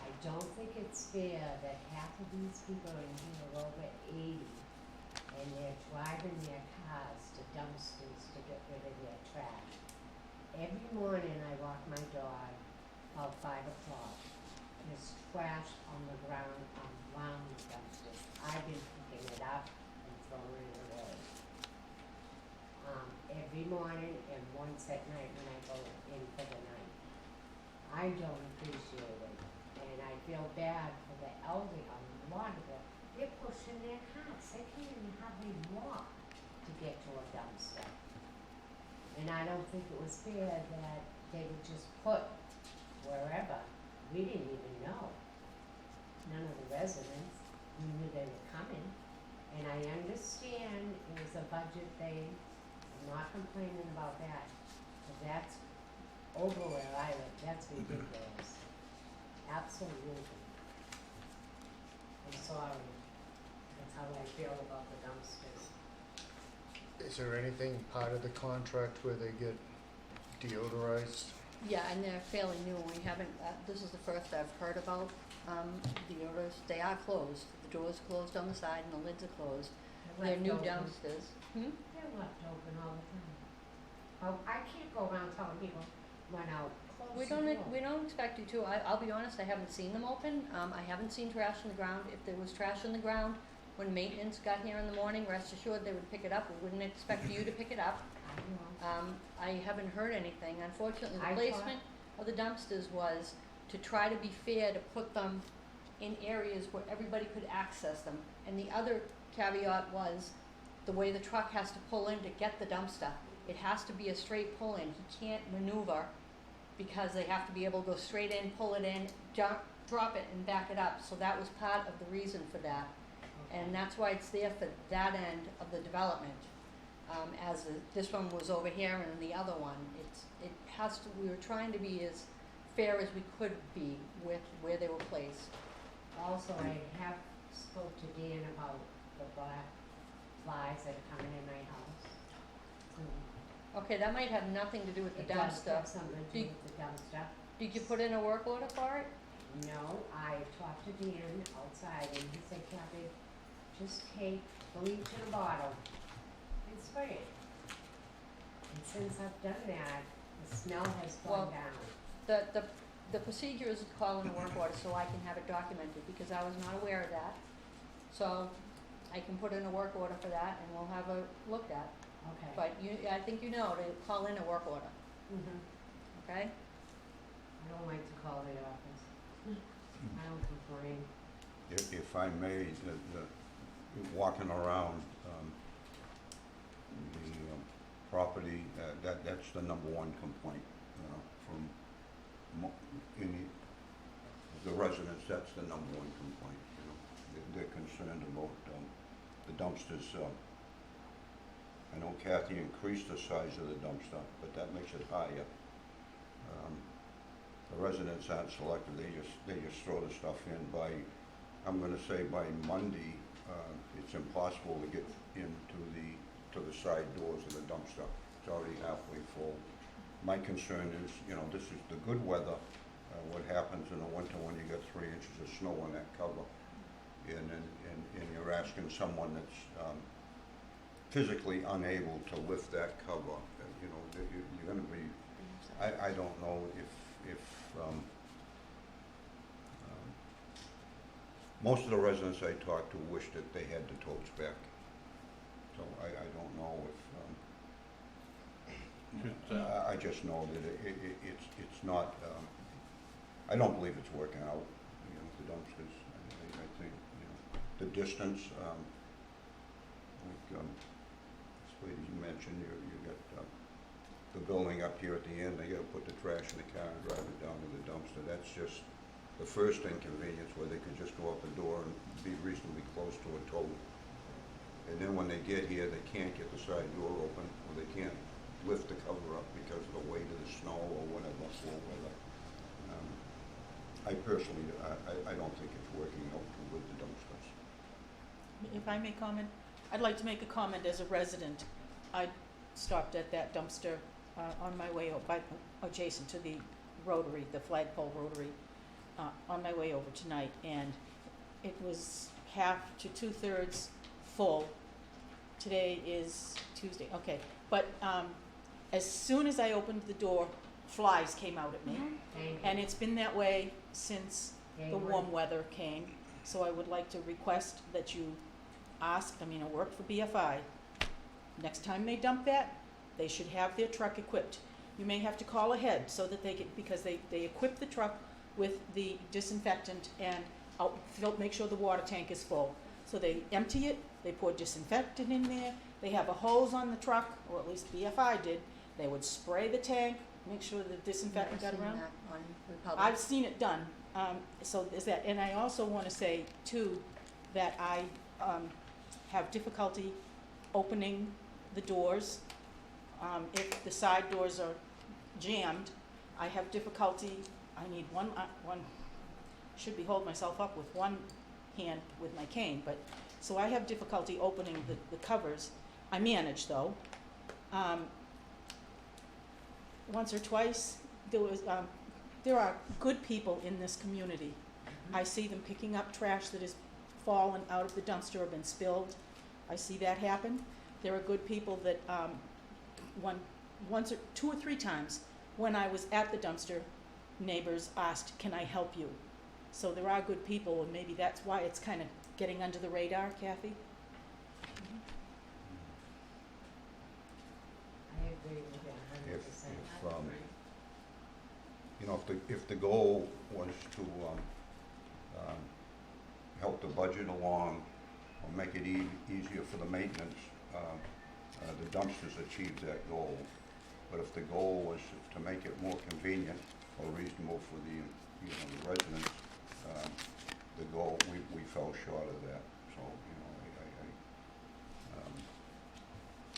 I don't think it's fair that half of these people in here are over 80 and they're driving their cars to dumpsters to get rid of their trash. Every morning I walk my dog about 5 o'clock. There's trash on the ground around the dumpsters. I've been picking it up and throwing it away. Every morning and once at night when I go in for the night. I don't appreciate it, and I feel bad for the elderly, a lot of them, they're pushing their carts, they can't even hardly walk to get to a dumpster. And I don't think it was fair that they would just put wherever, we didn't even know. None of the residents, we knew they were coming, and I understand it was a budget thing, I'm not complaining about that, but that's over where I live, that's ridiculous. Absolutely. I'm sorry, that's how I feel about the dumpsters. Is there anything part of the contract where they get deodorized? Yeah, and they're fairly new. We haven't, this is the first I've heard about, the orders. They are closed. The door's closed on the side and the lids are closed. They're new dumpsters. They're left open all the time. Oh, I can't go around telling people, when I'll close the door. We don't expect you to. I'll be honest, I haven't seen them open. I haven't seen trash in the ground. If there was trash in the ground, when maintenance got here in the morning, rest assured they would pick it up. We wouldn't expect you to pick it up. I know. I haven't heard anything. Unfortunately, the I placement of the dumpsters was to try to be fair, to put them in areas where everybody could access them. And the other caveat was the way the truck has to pull in to get the dumpster. It has to be a straight pull-in. He can't maneuver because they have to be able to go straight in, pull it in, drop it and back it up. So that was part of the reason for that. And that's why it's there for that end of the development. This one was over here and the other one, it has to, we were trying to be as fair as we could be with where they were placed. Also, I have spoke to Dan about the black flies that are coming in my house. Okay, that might have nothing to do with the It does dumpster. have something to do with the dumpster. Did you put in a work order for it? No, I talked to Dan outside and he said, Kathy, just take bleach in a bottle and spray it. And since I've done that, the smell has Well, gone down. The procedure is to call in a work order so I can have it documented, because I was not aware of that. So I can put in a work order for that and we'll have it looked at. Okay. But I think you know to call in a work order, Mhm. okay? I don't like to call the office. I don't complain. If I may, walking around, the, property, that's the number one complaint, from the residents, that's the number one complaint, They're concerned about, the dumpsters, I know Kathy increased the size of the dumpster, but that makes it higher. The residents aren't selective, they just throw the stuff in by, I'm gonna say by Monday, it's impossible to get to the side doors of the dumpster. It's already halfway full. My concern is, this is the good weather, what happens in the winter when you get 3 inches of snow on that cover. And you're asking someone that's, physically unable to lift that cover, you're gonna be, I don't know if most of the residents I talked to wish that they had the totes back. So I don't know if, Should, I just know that it's not, I don't believe it's working out, the dumpsters. I think, the distance, like, this lady you mentioned, you got, the building up here at the end, they gotta put the trash in the car and drive it down to the dumpster. That's just the first inconvenience, where they could just go out the door and be reasonably close to a tote. And then when they get here, they can't get the side door open, or they can't lift the cover up because of the weight of the snow or whatever, or weather. I personally, I don't think it's working out with the dumpsters. If I may comment, I'd like to make a comment as a resident. I stopped at that dumpster on my way adjacent to the Rotary, the flagpole Rotary, on my way over tonight, and it was half to 2/3 full. Today is Tuesday, okay. But as soon as I opened the door, flies came out at me. Thank you. And it's been that way since Day the one. warm weather came. So I would like to request that you ask, I work for BFI. Next time they dump that, they should have their truck equipped. You may have to call ahead so that because they equip the truck with the disinfectant and make sure the water tank is full. So they empty it, they pour disinfectant in there, they have a hose on the truck, or at least BFI did. They would spray the tank, make sure the disinfectant got Never seen around. that on Republic. I've seen it done, so there's that, and I also wanna say too, that I, have difficulty opening the doors. If the side doors are jammed, I have difficulty, I need one, should be holding myself up with one hand with my cane, but, so I have difficulty opening the covers. I manage though. Once or twice, there are good people in this community. I see them picking up trash that has fallen out of the dumpster or been spilled. I see that happen. There are good people that, once or 2 or 3 times, when I was at the dumpster, neighbors asked, "Can I help you?" So there are good people, and maybe that's why it's kind of getting under the radar, Kathy. I agree with you 100%. If the goal was to, help the budget along, or make it easier for the maintenance, the dumpsters achieve that goal. But if the goal was to make it more convenient or reasonable for the residents, the goal, we fell short of that. So,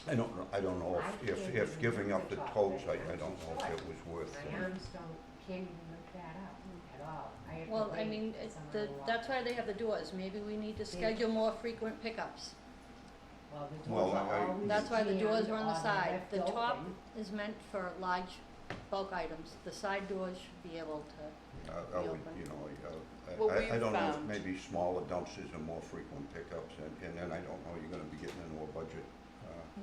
I don't know if giving up the totes, I don't know if it was worth it. My arms can't even lift that up at all. I have to Well, I wait mean, for someone to walk. that's why they have the doors. Maybe we need to schedule more frequent pickups. Well, the Well, doors are always That's why the doors are on the jammed or side. left The top open. is meant for large bulk items. The side doors should be able to, I would, Well, I don't know if we've maybe smaller dumpsters and more frequent pickups, and then I don't know, you're gonna be getting into a budget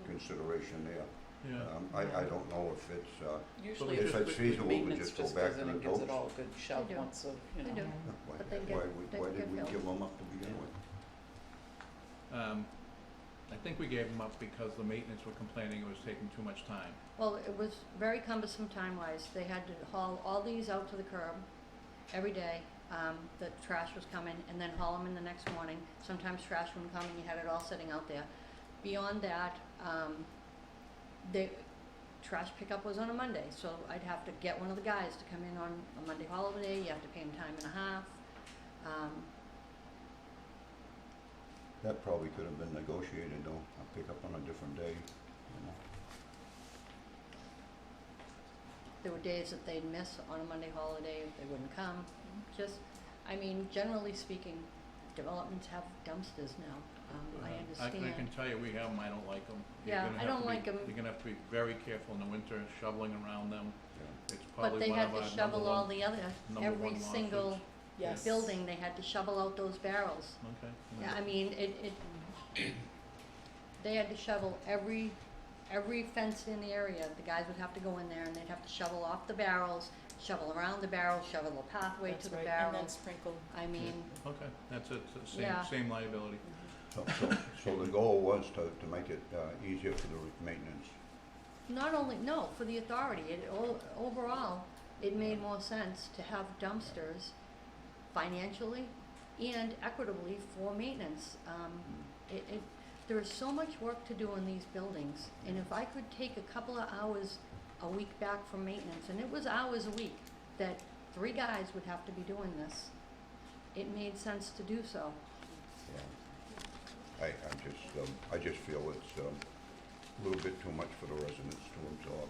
consideration there. Yeah. I don't know if it's, Usually if it's it's feasible to maintenance just go just back goes to in the and gives it totes. all a good shove They do. once, They do. why But they did get we filled. give them up to begin with? I think we gave them up because the maintenance were complaining it was taking too much time. Well, it was very cumbersome time-wise. They had to haul all these out to the curb every day. The trash was coming, and then haul them in the next morning. Sometimes trash wouldn't come, and you had it all sitting out there. Beyond that, the trash pickup was on a Monday, so I'd have to get one of the guys to come in on a Monday holiday. You have to pay him time and a half. That probably could have been negotiated though, I'll pick up on a different day, you know. There were days that they'd miss on a Monday holiday, they wouldn't come. Just, I mean, generally speaking, developments have dumpsters now. I I understand. can tell you, we have them, I don't like them. Yeah, I don't like 'em. You're gonna have to be very careful in the winter, shoveling around them. Yeah. It's But probably they one had of to our shovel all the other, number every one single lawsuits. Yes. building, they had to shovel out those barrels. Okay. Yeah, I mean, they had to shovel every fenced-in area. The guys would have to go in there and they'd have to shovel off the barrels, shovel around the barrels, shovel the pathway That's to the right, and then barrels. sprinkle. I mean, Okay, that's it, it's the Yeah. same liability. So the goal was to make it easier for the maintenance. not only, no, for the authority, overall, it made more sense to have dumpsters financially and equitably for maintenance. There is so much work to do in these buildings, and if I could take a couple of hours a week back from maintenance, and it was hours a week, that 3 guys would have to be doing this, it made sense to do so. Yeah. I just feel it's a little bit too much for the residents to absorb.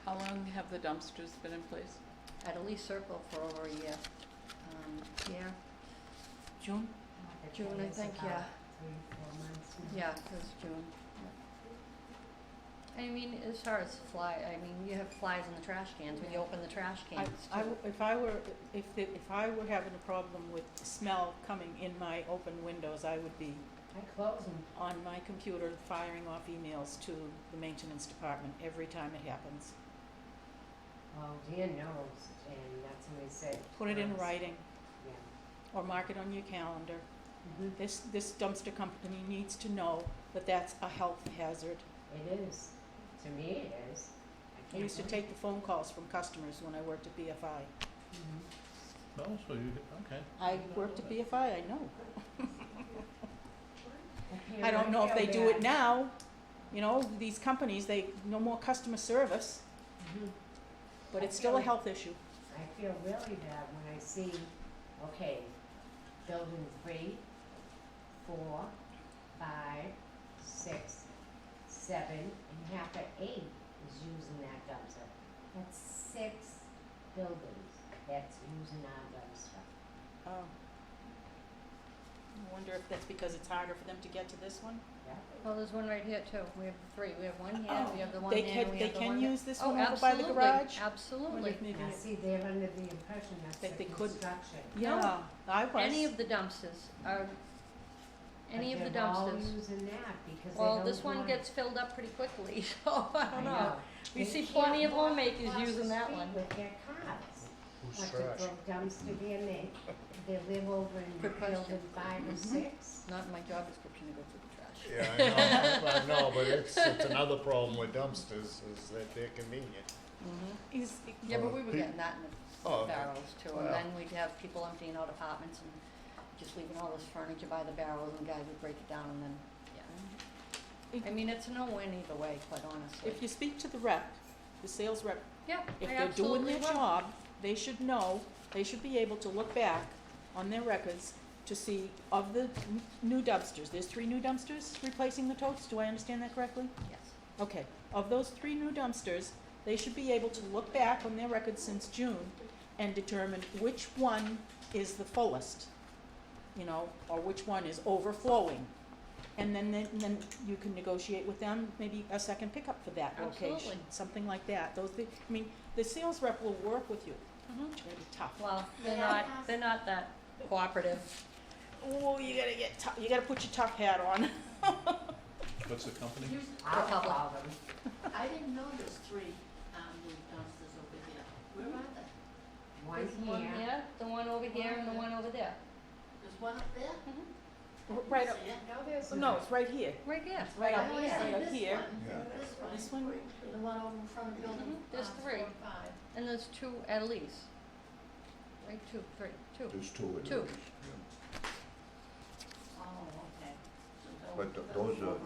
How long have the dumpsters been in place? At a lease circle for over a year. Yeah, June? June, I It's think, about yeah. 3-4 months now. Yeah, it was June. I mean, as far as you have flies in the trash cans when you open the trash cans too. If I were having a problem with smell coming in my open windows, I would be I close them. on my computer firing off emails to the maintenance department every time it happens. Well, Dan knows, and that's what I said. Put it in once. writing Yeah. or mark it on your calendar. Mhm. This dumpster company needs to know that that's a health hazard. It is. To me, it is. I used to take the phone calls from customers when I worked at BFI. Mm-hmm. Oh, so you, okay. I worked at BFI, I know. I don't know if they do it now, you know, these companies, no more customer service, Mhm. but it's still a health issue. I feel really bad when I see, okay, building 3, 4, 5, 6, 7, and half of 8 is using that dumpster. That's 6 buildings that's using our dumpster. Oh. I wonder if that's because it's harder for them to get to this one? Yeah. Well, there's one right here too. We have 3. We have one here, we have the one They there, can- we they have the can one there. use this Oh, one over by the absolutely, garage? Wonder Absolutely. if maybe Now, it- see, they're under the impression That that's they the couldn't- construction. Yeah, I was. Any of the dumpsters are, any of the But they're all dumpsters. using that because they Well, don't this one want- gets filled up pretty quickly, so I don't know. know. We They see can't plenty of walk homemakers across using the that street one. with their cars. Who's Like trash? the big dumpster there, and they live over in Good question. building 5 or Mhm. 6. Not in my job description to go through the trash. Yeah, I know, but it's another problem with dumpsters, is that they're convenient. Mhm. Is, Yeah, but we were getting that in the Oh, okay. barrels too, and Well. then we'd have people emptying out apartments and just leaving all this furniture by the barrels, and guys would break it down, and then, yeah. I mean, it's a no-win either way, quite honestly. if you speak to the rep, the sales rep, Yeah, if I they're doing absolutely their will. job, they should know, they should be able to look back on their records to see of the new dumpsters, there's 3 new dumpsters replacing the totes, do I understand that correctly? Yes. Okay, of those 3 new dumpsters, they should be able to look back on their records since June and determine which one is the fullest, you know, or which one is overflowing. And then you can negotiate with them, maybe a second pickup for that location, Absolutely. something like that. The sales rep will work with you. Mhm. It's gonna be tough. Well, they're not that cooperative. Oh, you gotta put your tough hat on. What's the company? I'll Republic. call them. I didn't know there's 3 new dumpsters over here. Where are they? One There's one here. here, the one over here, and the one over there. There's one up there? Right up, See it? No, there's no, not. it's right here. Right there. Right up I here, only see right up this here. one, Yeah. This This one? the one over in front of the building. There's 4 three. and 5. And there's two at least. Right, two, three, two. There's two at Two. least, yeah. Oh, okay. So But those are,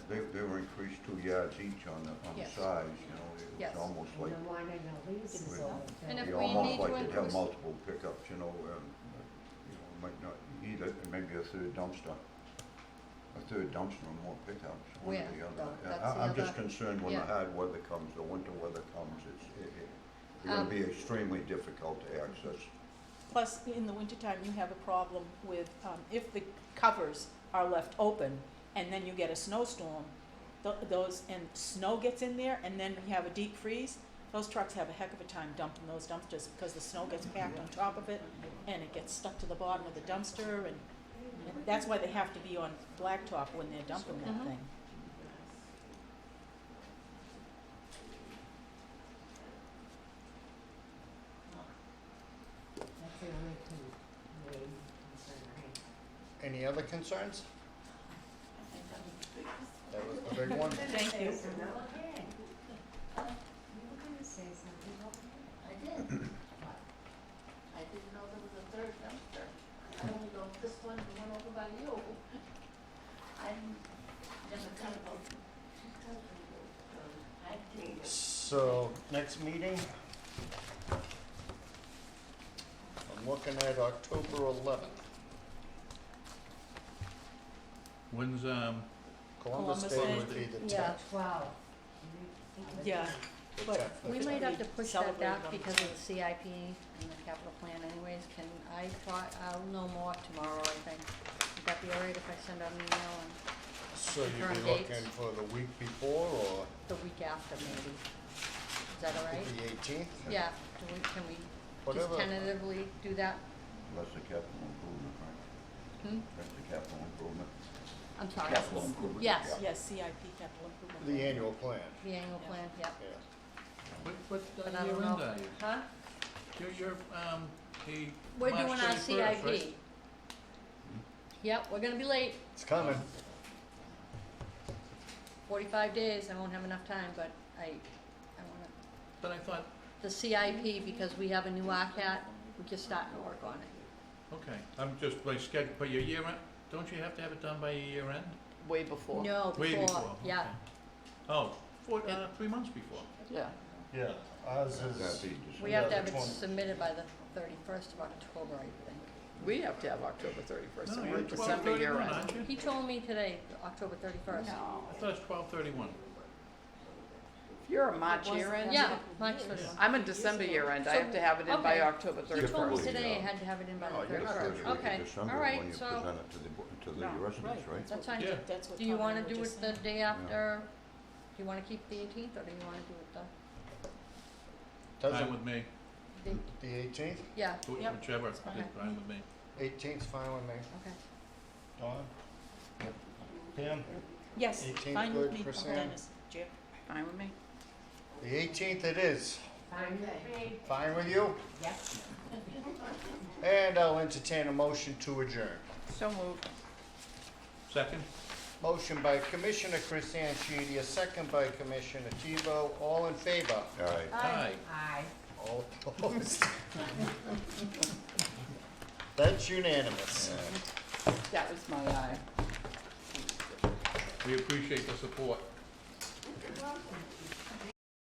they were increased 2 yards each on the Yes. size, you know, it Yes. was almost And like, the one in the lease is With- over And too. if you we almost need like to they'd have increase- multiple pickups, you know, it might not, either, maybe a third dumpster. A third dumpster and more pickups, one or Where? the other. No, Yeah, that's the I'm just other- concerned when the yeah. hard weather comes, the winter weather comes, it's gonna be extremely difficult to access. Plus, in the wintertime, you have a problem with, if the covers are left open and then you get a snowstorm, those, and snow gets in there and then you have a deep freeze, those trucks have a heck of a time dumping those dumpsters because the snow gets packed on top of it and it gets stuck to the bottom of the dumpster and that's why they have to be on blacktop when they're dumping that Mhm. thing. That's the only two main concern I have. Any other concerns? I think that was the biggest. That was the big one. Thank you. Go ahead. You were gonna say something, go ahead. I did. I didn't know there was a third dumpster. I only know this one, the one over by you. I never thought about two dumpsters. I did. So, next meeting? I'm looking at October 11th. When's, Columbus Columbus Day Day. would be the 10th. Yeah. 12. Yeah, The but 10th. We might have to push that Celebrate back on the because of the CIP and the capital plan anyways. Can I try, I'll know more tomorrow, I think. Would that be all right if I send out an email and So you'd be confirm looking dates? for the week before or the week after maybe? Is that all right? the 18th? Yeah, can we just Whatever. tentatively do that? That's the capital improvement, right? Hmm? That's the capital improvement. I'm sorry. Capital improvement. Yes, yeah. yes, CIP capital improvement. The annual plan, the annual Yeah. plan, yep. yeah. what But I year don't end know. are you? Huh? You're, We're March doing our 31st, right? CIP. Yep, we're gonna be late. It's coming. 45 days, I won't have enough time, but I wanna, But I thought, the CIP, because we have a new RCAT, we're just starting to work on it. okay, I'm just, by schedule, but your year end, don't you have to have it done by your year end? Way before. No, Way before, before, yeah. okay. Oh, 3 months before. Yeah. Yeah, ours That'd is, be December. We have to Yeah, have the it 20. submitted by the 31st of October, I think. We have to have October 31st, No, and you're we're December year 12/31, end. aren't you? He told me today, October 31st. No, I thought it was 12/31. if you're a March was- year end, Yeah, March 31st. I'm a December year end, I have to have it in by Okay. October He told me 31st. today I had to have it in by the Oh, you're not 31st. gonna Okay, December all when right, you so, present it to the No, residents, right? that's fine. Yeah. That's what Do you Tom and wanna I were do just it the saying. day after, do you wanna keep the 18th, or do you wanna do it the, Fine doesn't, with me, the 18th? yeah, Yep. whichever, is Okay. fine with me. 18th's fine with me. okay. Dawn? Pam? Yes, 18th fine with good me, for Sam? Dennis, Jim. Fine with me? The 18th it is. Fine with me. Fine with you? Yep. And I'll entertain a motion to adjourn. So moved. Second? Motion by Commissioner Chris Anchidi, a second by Commissioner Tebow. All in favor? All right. Aye. Aye. All opposed? That's unanimous. That was my eye. We appreciate the support. You're welcome.